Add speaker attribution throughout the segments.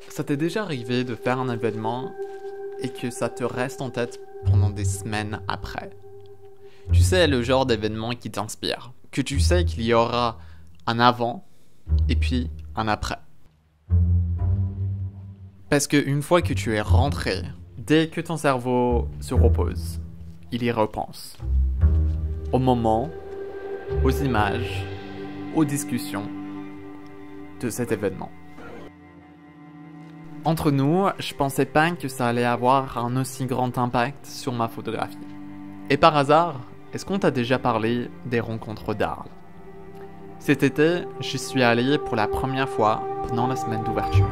Speaker 1: Ça t'est déjà arrivé de faire un événement et que ça te reste en tête pendant des semaines après? Tu sais, le genre d'événement qui t'inspire, que tu sais qu'il y aura un avant et puis un après. Parce qu'une fois que tu es rentré, dès que ton cerveau se repose, il y repense. Au moment, aux images, aux discussions de cet événement. Entre nous, je pensais pas que ça allait avoir un aussi grand impact sur ma photographie. Et par hasard, est-ce qu'on t'a déjà parlé des rencontres d'Arles? Cet été, j'y suis allé pour la première fois pendant la semaine d'ouverture.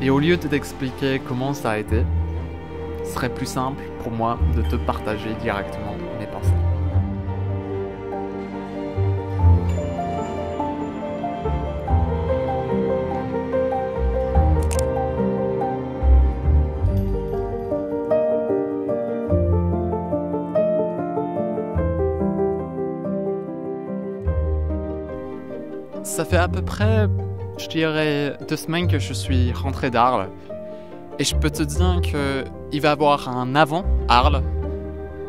Speaker 1: Et au lieu de t'expliquer comment ça a été, ce serait plus simple pour moi de te partager directement mes pensées. Ça fait à peu près, je dirais, 2 semaines que je suis rentré d'Arles. Et je peux te dire qu'il va y avoir un avant Arles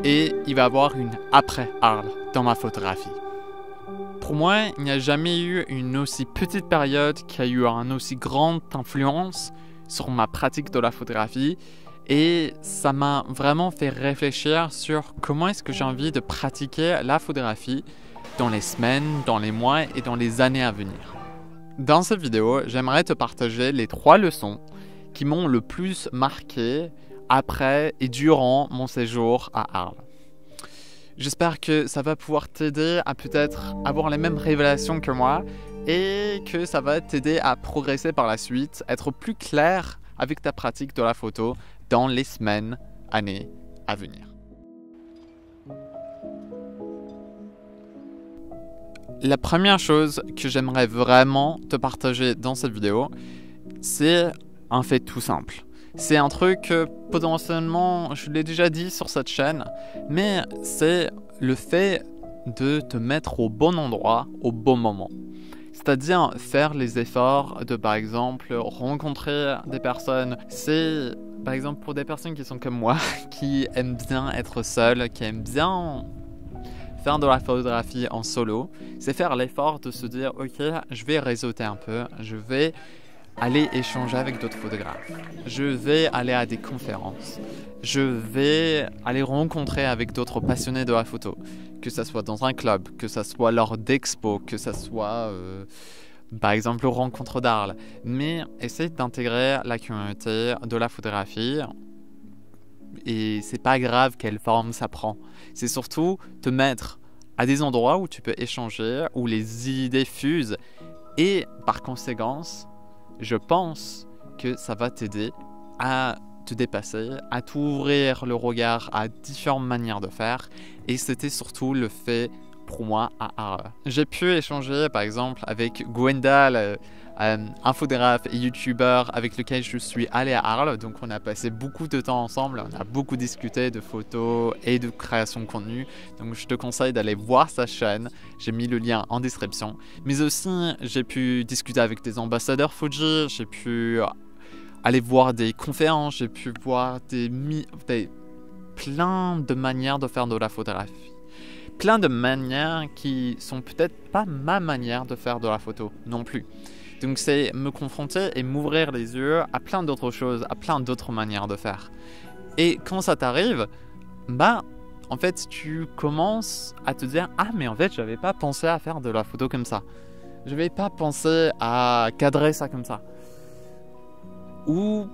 Speaker 1: et il va y avoir une après Arles dans ma photographie. Pour moi, il n'y a jamais eu une aussi petite période qui a eu une aussi grande influence sur ma pratique de la photographie. Et ça m'a vraiment fait réfléchir sur comment est-ce que j'ai envie de pratiquer la photographie dans les semaines, dans les mois et dans les années à venir. Dans cette vidéo, j'aimerais te partager les 3 leçons qui m'ont le plus marqué après et durant mon séjour à Arles. J'espère que ça va pouvoir t'aider à peut-être avoir les mêmes révélations que moi et que ça va t'aider à progresser par la suite, être plus clair avec ta pratique de la photo dans les semaines, années à venir. La première chose que j'aimerais vraiment te partager dans cette vidéo, c'est un fait tout simple. C'est un truc que potentiellement, je l'ai déjà dit sur cette chaîne, mais c'est le fait de te mettre au bon endroit, au bon moment. C'est-à-dire faire les efforts de, par exemple, rencontrer des personnes. C'est, par exemple, pour des personnes qui sont comme moi, qui aiment bien être seules, qui aiment bien faire de la photographie en solo, c'est faire l'effort de se dire, ok, je vais réseauter un peu, je vais aller échanger avec d'autres photographes, je vais aller à des conférences, je vais aller rencontrer avec d'autres passionnés de la photo, que ça soit dans un club, que ça soit lors d'expos, que ça soit par exemple aux rencontres d'Arles, mais essaye d'intégrer la communauté de la photographie. Et c'est pas grave quelle forme ça prend. C'est surtout te mettre à des endroits où tu peux échanger, où les idées fusent. Et par conséquent, je pense que ça va t'aider à te dépasser, à t'ouvrir le regard à différentes manières de faire. Et c'était surtout le fait pour moi à Arles. J'ai pu échanger par exemple avec Gwendal, un photographe et youtubeur avec lequel je suis allé à Arles. Donc on a passé beaucoup de temps ensemble, on a beaucoup discuté de photos et de création de contenu. Donc je te conseille d'aller voir sa chaîne, j'ai mis le lien en description. Mais aussi j'ai pu discuter avec des ambassadeurs Fuji, j'ai pu aller voir des conférences, j'ai pu voir plein de manières de faire de la photographie. Plein de manières qui sont peut-être pas ma manière de faire de la photo non plus. Donc c'est me confronter et m'ouvrir les yeux à plein d'autres choses, à plein d'autres manières de faire. Et quand ça t'arrive, en fait tu commences à te dire « Ah mais en fait j'avais pas pensé à faire de la photo comme ça. Je n'avais pas pensé à cadrer ça comme ça. » Ou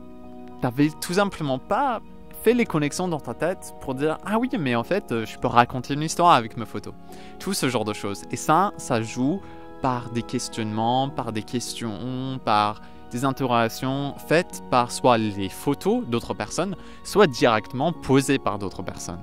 Speaker 1: t'avais tout simplement pas fais les connexions dans ta tête pour dire « Ah oui, mais en fait, je peux raconter une histoire avec mes photos. » Tout ce genre de choses. Et ça joue par des questionnements, par des questions, par des interrogations faites par soit les photos d'autres personnes, soit directement posées par d'autres personnes.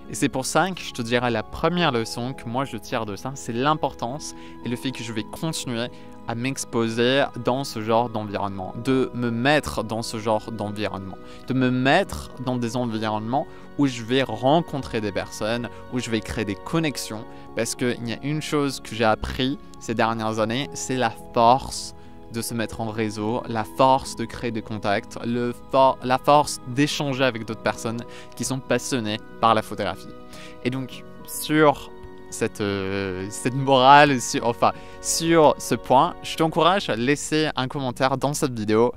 Speaker 1: Et c'est pour ça que je te dirais la première leçon que moi je tire de ça, c'est l'importance et le fait que je vais continuer à m'exposer dans ce genre d'environnement, de me mettre dans ce genre d'environnement, de me mettre dans des environnements où je vais rencontrer des personnes, où je vais créer des connexions, parce qu'il y a une chose que j'ai appris ces dernières années, c'est la force de se mettre en réseau, la force de créer des contacts, la force d'échanger avec d'autres personnes qui sont passionnées par la photographie. Et donc, sur cette morale, sur ce point, je t'encourage à laisser un commentaire dans cette vidéo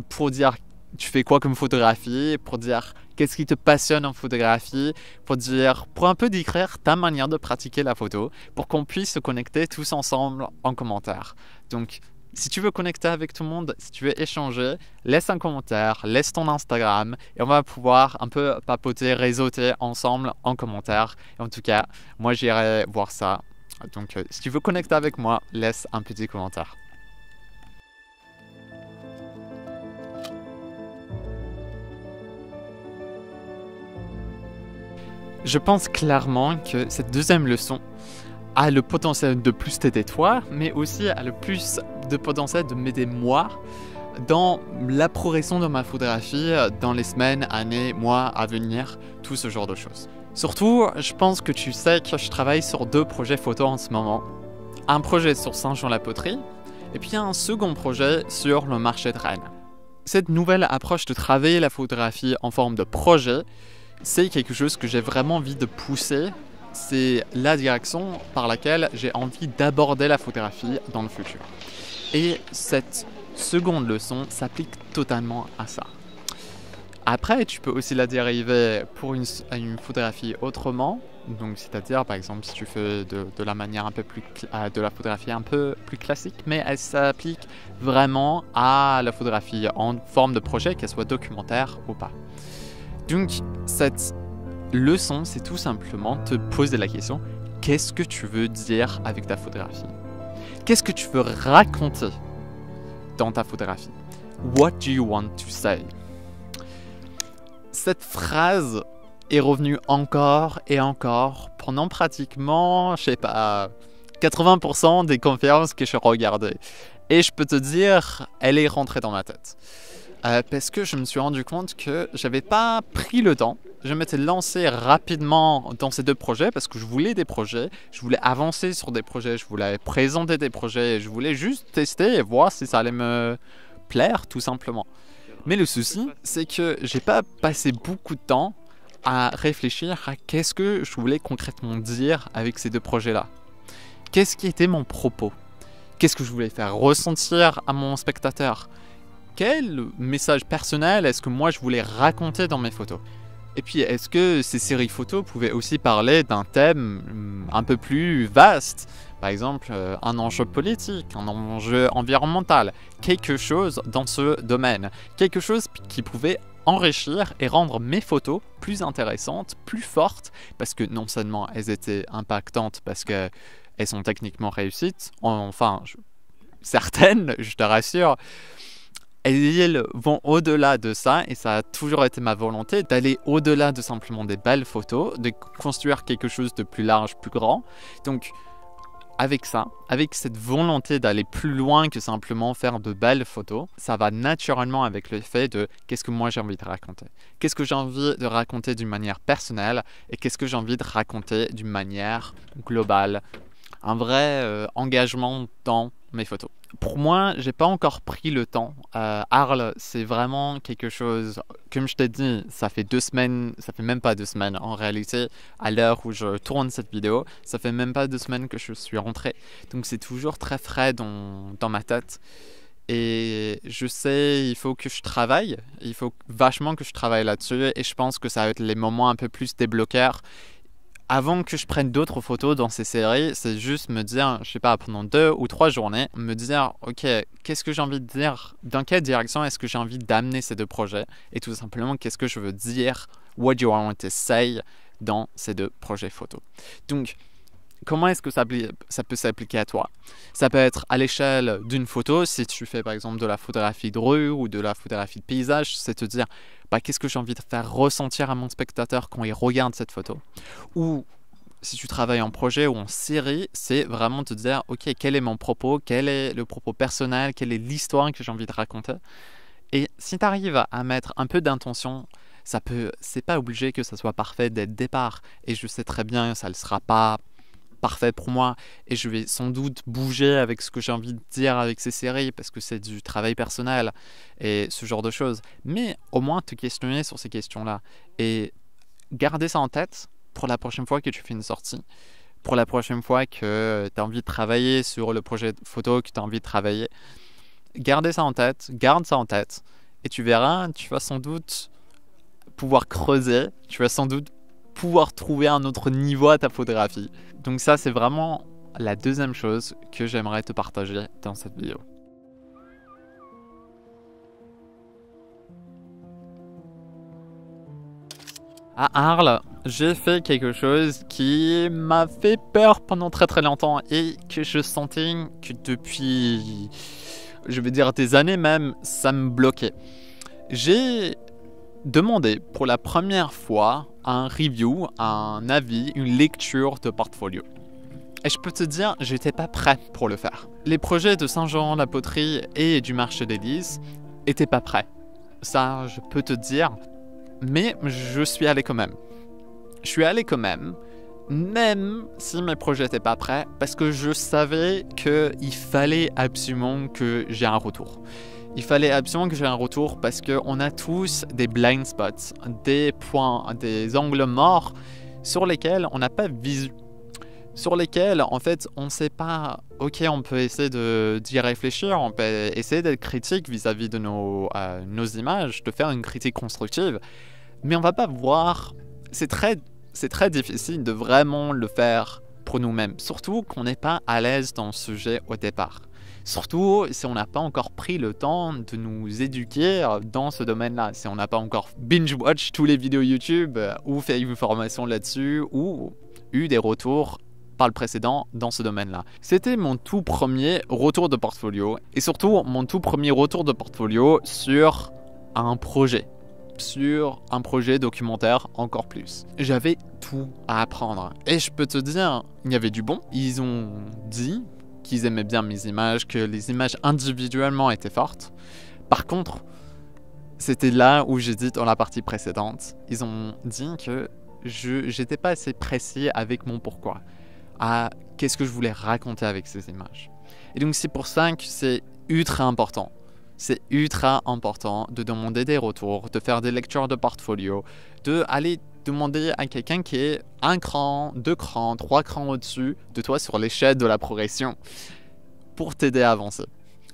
Speaker 1: pour dire tu fais quoi comme photographie, pour dire qu'est-ce qui te passionne en photographie, pour un peu décrire ta manière de pratiquer la photo, pour qu'on puisse se connecter tous ensemble en commentaire. Donc, si tu veux connecter avec tout le monde, si tu veux échanger, laisse un commentaire, laisse ton Instagram et on va pouvoir un peu papoter, réseauter ensemble en commentaire. Et en tout cas, moi j'irai voir ça. Donc, si tu veux connecter avec moi, laisse un petit commentaire. Je pense clairement que cette deuxième leçon a le potentiel de plus t'aider toi, mais aussi a le plus de potentiel de m'aider moi dans la progression de ma photographie dans les semaines, années, mois à venir, tout ce genre de choses. Surtout, je pense que tu sais que je travaille sur 2 projets photos en ce moment. Un projet sur Saint-Jean-la-Poterie et puis un second projet sur le marché de Rennes. Cette nouvelle approche de travailler la photographie en forme de projet, c'est quelque chose que j'ai vraiment envie de pousser. C'est la direction par laquelle j'ai envie d'aborder la photographie dans le futur. Et cette seconde leçon s'applique totalement à ça. Après, tu peux aussi la dériver pour une photographie autrement. Donc, c'est-à-dire, par exemple, si tu fais de la manière un peu plus de la photographie un peu plus classique, mais elle s'applique vraiment à la photographie en forme de projet, qu'elle soit documentaire ou pas. Donc, cette leçon, c'est tout simplement te poser la question, qu'est-ce que tu veux dire avec ta photographie? Qu'est-ce que tu veux raconter dans ta photographie? What do you want to say? Cette phrase est revenue encore et encore pendant pratiquement, 80% des conférences que je regardais. Et je peux te dire, elle est rentrée dans ma tête. Parce que je me suis rendu compte que j'avais pas pris le temps. Je m'étais lancé rapidement dans ces 2 projets parce que je voulais des projets, je voulais avancer sur des projets, je voulais présenter des projets, je voulais juste tester et voir si ça allait me plaire tout simplement. Mais le souci, c'est que j'ai pas passé beaucoup de temps à réfléchir à qu'est-ce que je voulais concrètement dire avec ces 2 projets-là. Qu'est-ce qui était mon propos? Qu'est-ce que je voulais faire ressentir à mon spectateur? Quel message personnel est-ce que moi je voulais raconter dans mes photos? Et puis, est-ce que ces séries photos pouvaient aussi parler d'un thème un peu plus vaste? Par exemple, un enjeu politique, un enjeu environnemental, quelque chose dans ce domaine. Quelque chose qui pouvait enrichir et rendre mes photos plus intéressantes, plus fortes, parce que non seulement elles étaient impactantes, parce qu'elles sont techniquement réussites, certaines, je te rassure, elles vont au-delà de ça et ça a toujours été ma volonté d'aller au-delà de simplement des belles photos, de construire quelque chose de plus large, plus grand. Donc avec ça, avec cette volonté d'aller plus loin que simplement faire de belles photos, ça va naturellement avec le fait de qu'est-ce que moi j'ai envie de raconter. Qu'est-ce que j'ai envie de raconter d'une manière personnelle et qu'est-ce que j'ai envie de raconter d'une manière globale. Un vrai engagement dans mes photos. Pour moi, j'ai pas encore pris le temps. Arles, c'est vraiment quelque chose, comme je t'ai dit, ça fait 2 semaines, ça fait même pas 2 semaines en réalité, à l'heure où je tourne cette vidéo, ça fait même pas 2 semaines que je suis rentré. Donc c'est toujours très frais dans ma tête. Et je sais, il faut que je travaille, il faut vachement que je travaille là-dessus et je pense que ça va être les moments un peu plus débloqueurs. Avant que je prenne d'autres photos dans ces séries, c'est juste me dire, je sais pas, pendant 2 ou 3 journées, me dire, ok, qu'est-ce que j'ai envie de dire, dans quelle direction est-ce que j'ai envie d'amener ces 2 projets, et tout simplement, qu'est-ce que je veux dire, what do I want to say dans ces 2 projets photos. Donc, comment est-ce que ça peut s'appliquer à toi? Ça peut être à l'échelle d'une photo, si tu fais par exemple de la photographie de rue ou de la photographie de paysage, c'est te dire qu'est-ce que j'ai envie de faire ressentir à mon spectateur quand il regarde cette photo. Ou si tu travailles en projet ou en série, c'est vraiment te dire ok, quel est mon propos, quel est le propos personnel, quelle est l'histoire que j'ai envie de raconter. Et si tu arrives à mettre un peu d'intention, c'est pas obligé que ça soit parfait dès le départ. Et je sais très bien que ça ne le sera pas parfait pour moi et je vais sans doute bouger avec ce que j'ai envie de dire avec ces séries parce que c'est du travail personnel et ce genre de choses. Mais au moins te questionner sur ces questions-là et garder ça en tête pour la prochaine fois que tu fais une sortie, pour la prochaine fois que tu as envie de travailler sur le projet de photo que tu as envie de travailler. Gardez ça en tête, garde ça en tête et tu verras, tu vas sans doute pouvoir creuser, tu vas sans doute pouvoir trouver un autre niveau à ta photographie. Donc ça, c'est vraiment la deuxième chose que j'aimerais te partager dans cette vidéo. À Arles, j'ai fait quelque chose qui m'a fait peur pendant très très longtemps et que je sentais que depuis, je vais dire des années même, ça me bloquait. J'ai demandé pour la première fois un review, un avis, une lecture de portfolio. Et je peux te dire, j'étais pas prêt pour le faire. Les projets de Saint-Jean-la-Poterie et du marché des Lys étaient pas prêts. Ça, je peux te dire. Mais je suis allé quand même. Je suis allé quand même si mes projets n'étaient pas prêts, parce que je savais qu'il fallait absolument que j'ai un retour. Il fallait absolument que j'ai un retour parce qu'on a tous des blind spots, des points, des angles morts sur lesquels on n'a pas visu. Sur lesquels, en fait, on ne sait pas, ok, on peut essayer d'y réfléchir, on peut essayer d'être critique vis-à-vis de nos images, de faire une critique constructive, mais on ne va pas voir, c'est très difficile de vraiment le faire pour nous-mêmes, surtout qu'on n'est pas à l'aise dans le sujet au départ. Surtout si on n'a pas encore pris le temps de nous éduquer dans ce domaine-là, si on n'a pas encore binge-watch tous les vidéos YouTube ou fait une formation là-dessus ou eu des retours par le précédent dans ce domaine-là. C'était mon tout premier retour de portfolio et surtout mon tout premier retour de portfolio sur un projet documentaire encore plus. J'avais tout à apprendre et je peux te dire, il y avait du bon. Ils ont dit qu'ils aimaient bien mes images, que les images individuellement étaient fortes. Par contre, c'était là où j'ai dit dans la partie précédente, ils ont dit que j'étais pas assez précis avec mon pourquoi. À qu'est-ce que je voulais raconter avec ces images. Et donc c'est pour ça que c'est ultra important. C'est ultra important de demander des retours, de faire des lectures de portfolio, d'aller demander à quelqu'un qui est un cran, 2 crans, 3 crans au-dessus de toi sur l'échelle de la progression pour t'aider à avancer.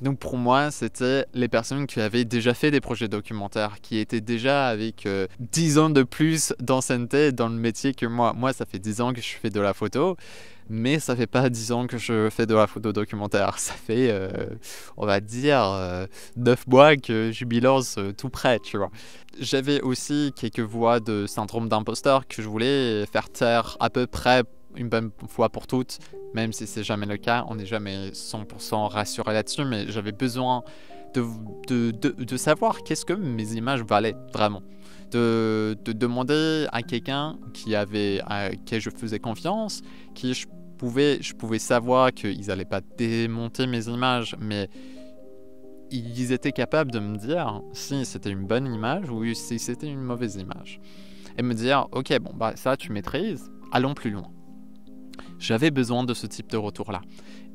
Speaker 1: Donc pour moi, c'était les personnes qui avaient déjà fait des projets documentaires, qui étaient déjà avec 10 ans de plus d'ancienneté dans le métier que moi. Moi, ça fait 10 ans que je fais de la photo, mais ça fait pas 10 ans que je fais de la photo documentaire. Ça fait, on va dire, 9 mois que je m'y lance tout près, tu vois. J'avais aussi quelques voix de syndrome d'imposteur que je voulais faire taire à peu près une bonne fois pour toutes, même si c'est jamais le cas, on n'est jamais 100% rassuré là-dessus, mais j'avais besoin de savoir qu'est-ce que mes images valaient vraiment. De demander à quelqu'un à qui je faisais confiance, qui je pouvais savoir qu'ils n'allaient pas démonter mes images, mais ils étaient capables de me dire si c'était une bonne image ou si c'était une mauvaise image. Et me dire, ok, bon, bah ça tu maîtrises, allons plus loin. J'avais besoin de ce type de retour-là.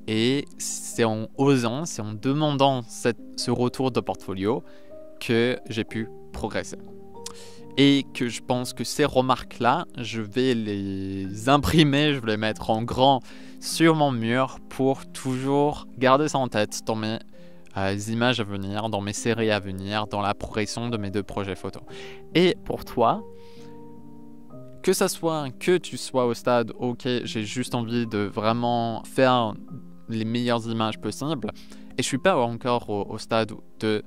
Speaker 1: Et c'est en osant, c'est en demandant ce retour de portfolio que j'ai pu progresser. Et que je pense que ces remarques-là, je vais les imprimer, je vais les mettre en grand sur mon mur pour toujours garder ça en tête dans mes images à venir, dans mes séries à venir, dans la progression de mes 2 projets photos. Et pour toi, que tu sois au stade, ok, j'ai juste envie de vraiment faire les meilleures images possibles, et je suis pas encore au stade de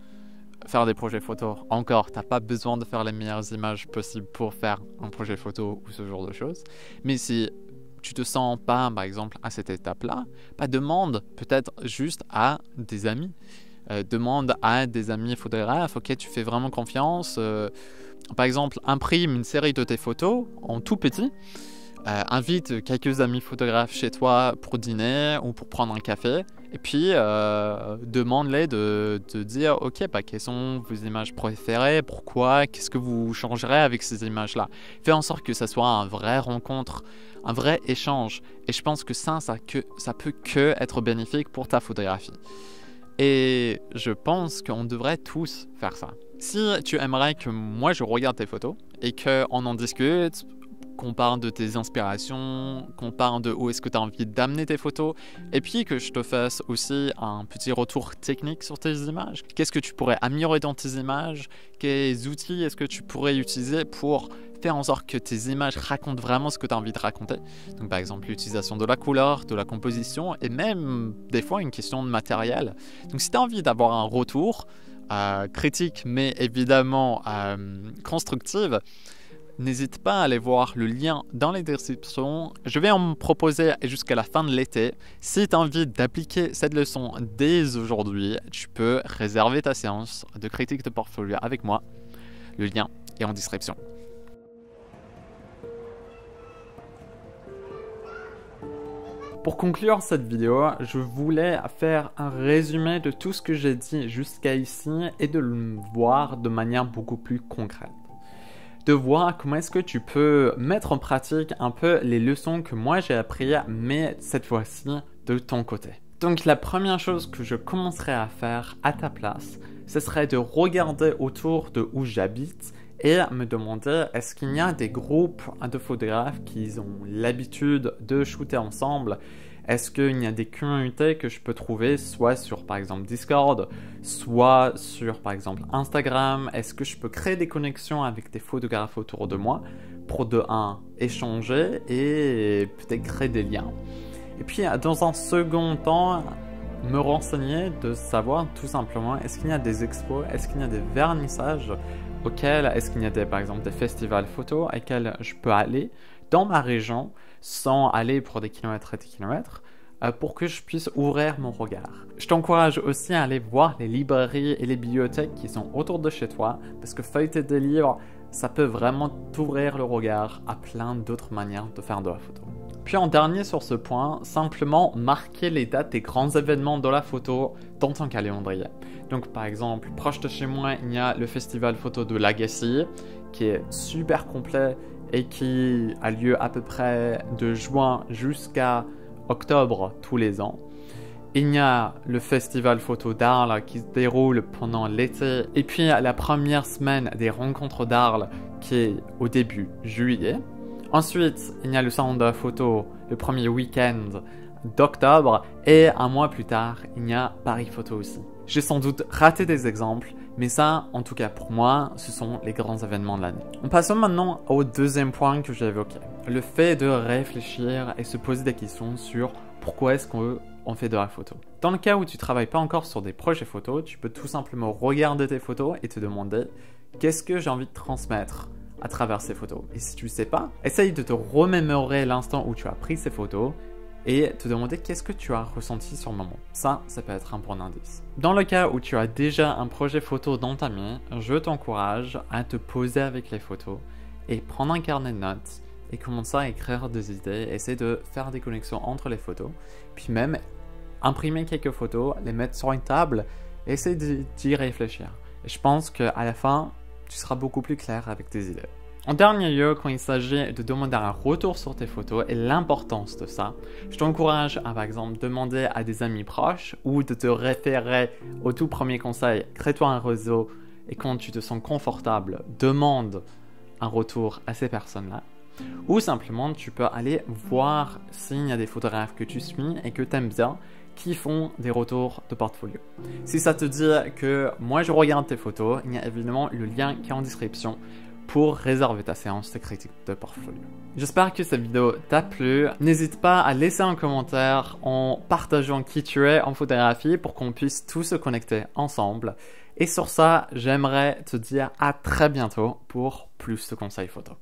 Speaker 1: faire des projets photos. Encore, t'as pas besoin de faire les meilleures images possibles pour faire un projet photo ou ce genre de choses. Mais si tu te sens pas, par exemple, à cette étape-là, demande peut-être juste à des amis. Demande à des amis photographes auxquels tu fais vraiment confiance. Par exemple, imprime une série de tes photos en tout petit. invite quelques amis photographes chez toi pour dîner ou pour prendre un café. Et puis, demande-les de dire, ok, quelles sont vos images préférées, pourquoi, qu'est-ce que vous changerez avec ces images-là. Fais en sorte que ça soit une vraie rencontre, un vrai échange. Et je pense que ça peut que être bénéfique pour ta photographie. Et je pense qu'on devrait tous faire ça. Si tu aimerais que moi je regarde tes photos et qu'on en discute, qu'on parle de tes inspirations, qu'on parle de où est-ce que tu as envie d'amener tes photos, et puis que je te fasse aussi un petit retour technique sur tes images. Qu'est-ce que tu pourrais améliorer dans tes images? Quels outils est-ce que tu pourrais utiliser pour faire en sorte que tes images racontent vraiment ce que tu as envie de raconter? Donc par exemple l'utilisation de la couleur, de la composition, et même des fois une question de matériel. Donc si tu as envie d'avoir un retour critique, mais évidemment constructive, n'hésite pas à aller voir le lien dans les descriptions. Je vais en me proposer jusqu'à la fin de l'été. Si tu as envie d'appliquer cette leçon dès aujourd'hui, tu peux réserver ta séance de critique de portfolio avec moi. Le lien est en description. Pour conclure cette vidéo, je voulais faire un résumé de tout ce que j'ai dit jusqu'à ici et de le voir de manière beaucoup plus concrète. De voir comment est-ce que tu peux mettre en pratique un peu les leçons que moi j'ai apprises, mais cette fois-ci de ton côté. Donc la première chose que je commencerai à faire à ta place, ce serait de regarder autour de où j'habite et me demander est-ce qu'il y a des groupes de photographes qui ont l'habitude de shooter ensemble. Est-ce qu'il y a des communautés que je peux trouver soit sur par exemple Discord, soit sur par exemple Instagram? Est-ce que je peux créer des connexions avec des photographes autour de moi pour de un, échanger et peut-être créer des liens? Et puis dans un second temps, me renseigner de savoir tout simplement est-ce qu'il y a des expos, est-ce qu'il y a des vernissages auxquels, est-ce qu'il y a par exemple des festivals photos auxquels je peux aller dans ma région sans aller pour des kilomètres et des kilomètres pour que je puisse ouvrir mon regard. Je t'encourage aussi à aller voir les librairies et les bibliothèques qui sont autour de chez toi parce que feuilleter des livres, ça peut vraiment t'ouvrir le regard à plein d'autres manières de faire de la photo. Puis en dernier sur ce point, simplement marquer les dates des grands événements de la photo dans ton calendrier. Donc par exemple, proche de chez moi, il y a le festival photo de Lagacy qui est super complet et qui a lieu à peu près de juin jusqu'à octobre tous les ans. Il y a le festival photo d'Arles qui se déroule pendant l'été et puis la première semaine des rencontres d'Arles qui est au début juillet. Ensuite, il y a le salon de la photo le premier week-end d'octobre et un mois plus tard, il y a Paris Photo aussi. J'ai sans doute raté des exemples, mais ça, en tout cas pour moi, ce sont les grands événements de l'année. On passe maintenant au deuxième point que j'ai évoqué. Le fait de réfléchir et se poser des questions sur pourquoi est-ce qu'on fait de la photo. Dans le cas où tu ne travailles pas encore sur des projets photos, tu peux tout simplement regarder tes photos et te demander qu'est-ce que j'ai envie de transmettre à travers ces photos. Et si tu ne sais pas, essaye de te remémorer l'instant où tu as pris ces photos et te demander qu'est-ce que tu as ressenti sur le moment. Ça peut être un bon indice. Dans le cas où tu as déjà un projet photo dans ta main, je t'encourage à te poser avec les photos et prendre un carnet de notes et commencer à écrire des idées, essayer de faire des connexions entre les photos, puis même imprimer quelques photos, les mettre sur une table et essayer d'y réfléchir. Et je pense qu'à la fin, tu seras beaucoup plus clair avec tes idées. En dernier lieu, quand il s'agit de demander un retour sur tes photos et l'importance de ça, je t'encourage à par exemple demander à des amis proches ou de te référer au tout premier conseil, crée-toi un réseau et quand tu te sens confortable, demande un retour à ces personnes-là. Ou simplement, tu peux aller voir s'il y a des photographes que tu suis et que tu aimes bien qui font des retours de portfolio. Si ça te dit que moi je regarde tes photos, il y a évidemment le lien qui est en description pour réserver ta séance de critique de portfolio. J'espère que cette vidéo t'a plu. N'hésite pas à laisser un commentaire en partageant qui tu es en photographie pour qu'on puisse tous se connecter ensemble. Et sur ça, j'aimerais te dire à très bientôt pour plus de conseils photo.